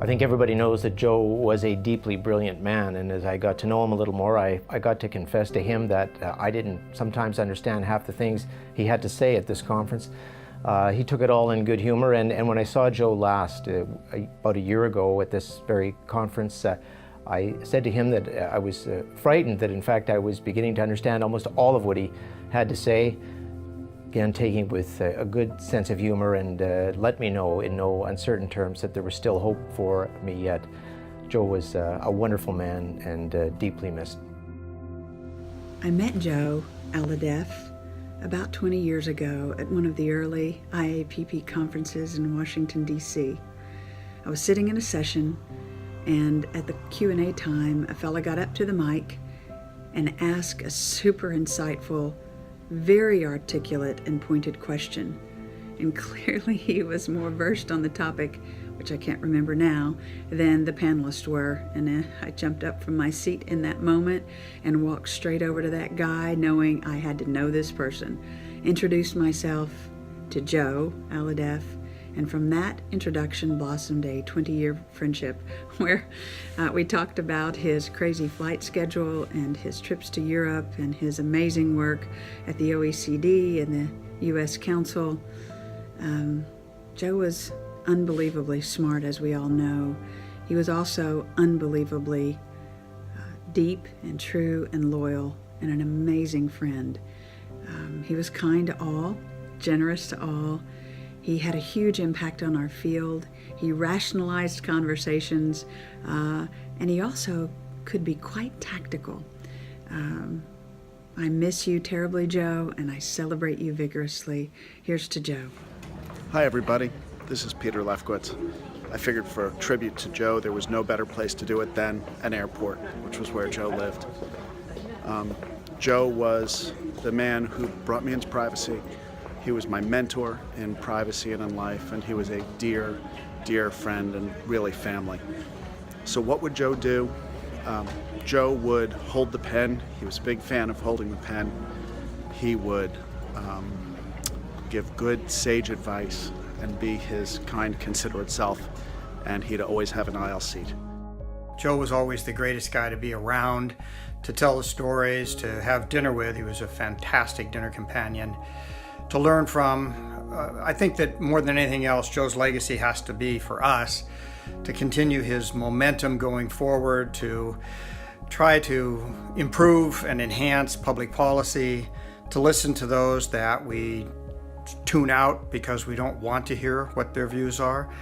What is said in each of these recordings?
I think everybody knows that Joe was a deeply brilliant man, and as I got to know him a little more, I got to confess to him that I didn't sometimes understand half the things he had to say at this conference. He took it all in good humor, and when I saw Joe last, about a year ago at this very conference, I said to him that I was frightened that in fact I was beginning to understand almost all of what he had to say. Again, taking it with a good sense of humor, and let me know in no uncertain terms that there was still hope for me yet. Joe was a wonderful man and deeply missed. I met Joe Alhadeff about 20 years ago at one of the early IAPP conferences in Washington, D.C. I was sitting in a session, and at the Q&A time, a fella got up to the mic and asked a super insightful, very articulate and pointed question. And clearly he was more versed on the topic, which I can't remember now, than the panelists were. And I jumped up from my seat in that moment and walked straight over to that guy, knowing I had to know this person. Introduced myself to Joe Alhadeff, and from that introduction blossomed a 20-year friendship where we talked about his crazy flight schedule and his trips to Europe and his amazing work at the OECD and the U.S. Council. Joe was unbelievably smart, as we all know. He was also unbelievably deep and true and loyal and an amazing friend. He was kind to all, generous to all. He had a huge impact on our field. He rationalized conversations, and he also could be quite tactical. I miss you terribly, Joe, and I celebrate you vigorously. Here's to Joe. Hi, everybody. This is Peter Lefkowitz. I figured for a tribute to Joe, there was no better place to do it than an airport, which was where Joe lived. Joe was the man who brought me into privacy. He was my mentor in privacy and in life, and he was a dear, dear friend and really family. So what would Joe do? Joe would hold the pen. He was a big fan of holding the pen. He would give good, sage advice and be his kind, considerate self, and he'd always have an aisle seat. Joe was always the greatest guy to be around, to tell the stories, to have dinner with. He was a fantastic dinner companion to learn from. I think that more than anything else, Joe's legacy has to be for us to continue his momentum going forward, to try to improve and enhance public policy, to listen to those that we tune out because we don't want to hear what their views are,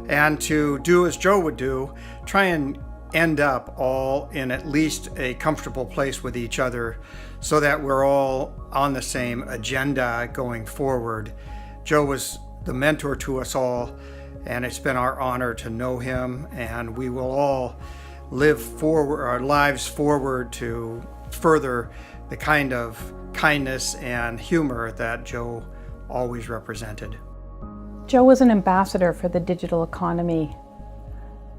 and to do as Joe would do, try and end up all in at least a comfortable place with each other so that we're all on the same agenda going forward. Joe was the mentor to us all, and it's been our honor to know him, and we will all live forward our lives forward to further the kind of kindness and humor that Joe always represented. Joe was an ambassador for the digital economy.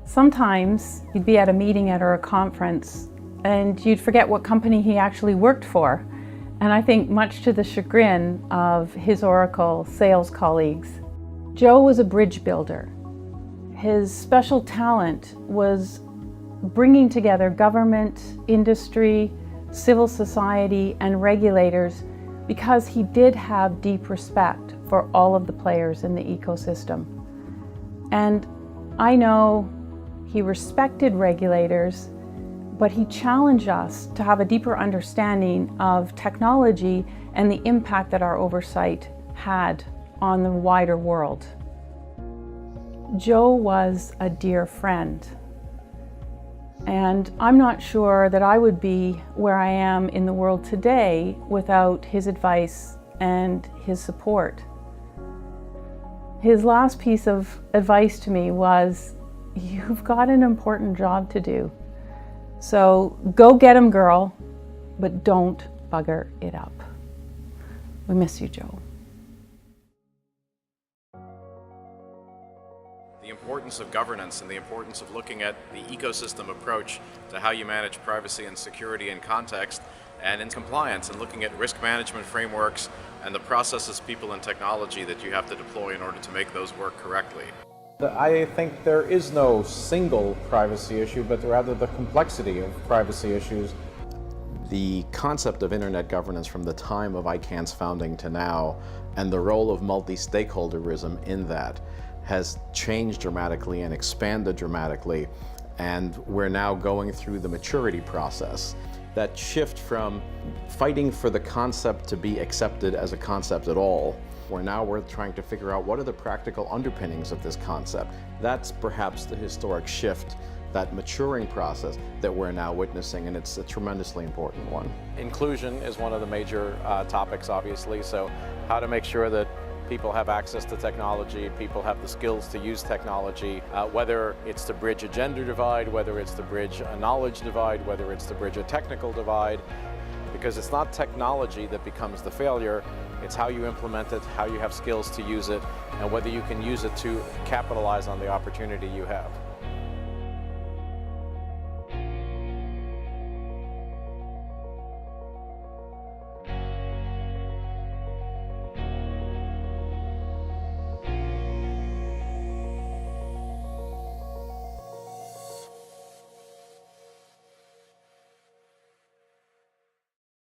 Sometimes you'd be at a meeting or a conference and you'd forget what company he actually worked for. And I think much to the chagrin of his Oracle sales colleagues. Joe was a bridge builder. His special talent was bringing together government, industry, civil society, and regulators because he did have deep respect for all of the players in the ecosystem. And I know he respected regulators, but he challenged us to have a deeper understanding of technology and the impact that our oversight had on the wider world. Joe was a dear friend, and I'm not sure that I would be where I am in the world today without his advice and his support. His last piece of advice to me was, "You've got an important job to do. So go get him, girl, but don't bugger it up." We miss you, Joe. The importance of governance and the importance of looking at the ecosystem approach to how you manage privacy and security in context and in compliance, and looking at risk management frameworks and the processes, people, and technology that you have to deploy in order to make those work correctly. I think there is no single privacy issue, but rather the complexity of privacy issues. The concept of internet governance from the time of ICANN's founding to now, and the role of multi-stakeholderism in that, has changed dramatically and expanded dramatically, and we're now going through the maturity process. That shift from fighting for the concept to be accepted as a concept at all, where now we're trying to figure out what are the practical underpinnings of this concept. That's perhaps the historic shift, that maturing process that we're now witnessing, and it's a tremendously important one. Inclusion is one of the major topics, obviously, so how to make sure that people have access to technology, people have the skills to use technology, whether it's to bridge a gender divide, whether it's to bridge a knowledge divide, whether it's to bridge a technical divide, because it's not technology that becomes the failure, it's how you implement it, how you have skills to use it, and whether you can use it to capitalize on the opportunity you have.